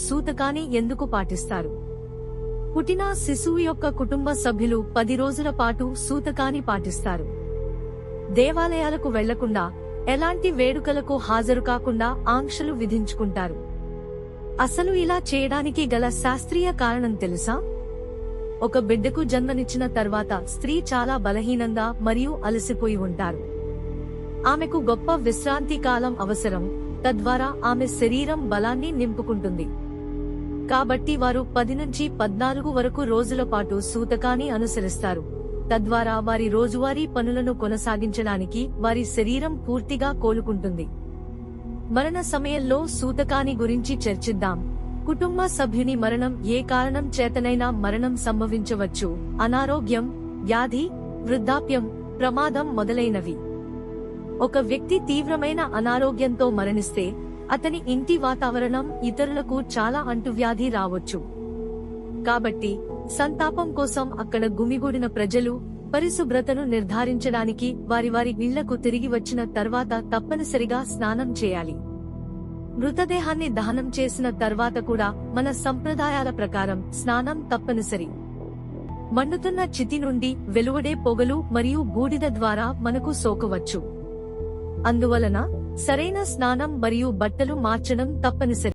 సూతకాన్ని ఎందుకు పాటిస్తారు? పుట్టిన శిశువు యొక్క కుటుంబ సభ్యులు 10 రోజుల పాటు సూతకాన్ని పాటిస్తారు. దేవాలయాలకు వెళ్లకుండా, ఎలాంటి వేడుకలకు హాజరు కాకుండా ఆంక్షలు విధించుకుంటారు. అసలు ఇలా చేయడానికి గల శాస్త్రీయ కారణం తెలుసా? ఒక బిడ్డకు జన్మనిచ్చిన తర్వాత స్త్రీ చాలా బలహీనంగా మరియు అలసిపోయి ఉంటారు. ఆమెకు గొప్ప విశ్రాంతి కాలం అవసరం, తద్వారా ఆమె శరీరం బలాన్ని నింపుకుంటుంది. కాబట్టి వారు 10 నుంచి 14 వరకు రోజుల పాటు సూతకాన్ని అనుసరిస్తారు, తద్వారా వారి రోజువారీ పనులను కొనసాగించడానికి వారి శరీరం పూర్తిగా కోలుకుంటుంది. మరణ సమయంలో సూతకాన్ని గురించి చర్చిద్దాం. కుటుంబ సభ్యుని మరణం ఏ కారణం చేతనైనా మరణం సంభవించవచ్చు. అనారోగ్యం, వ్యాధి, వృద్ధాప్యం, ప్రమాదం మొదలైనవి. ఒక వ్యక్తి తీవ్రమైన అనారోగ్యంతో మరణిస్తే అతని ఇంటి వాతావరణం ఇతరులకు చాలా అంటువ్యాధి రావచ్చు. కాబట్టి సంతాపం కోసం అక్కడ గుమిగూడిన ప్రజలు పరిశుభ్రతను నిర్ధారించడానికి వారి వారి ఇళ్లకు తిరిగి వచ్చిన తర్వాత తప్పనిసరిగా స్నానం చేయాలి. మృతదేహాన్ని దహనం చేసిన తర్వాత కూడా మన సంప్రదాయాల ప్రకారం స్నానం తప్పనిసరి. మండుతున్న చితి నుండి వెలువడే పొగలు మరియు బూడిద ద్వారా మనకు సోకవచ్చు. అందువలన సరైన స్నానం మరియు బట్టలు మార్చడం తప్పనిసరి.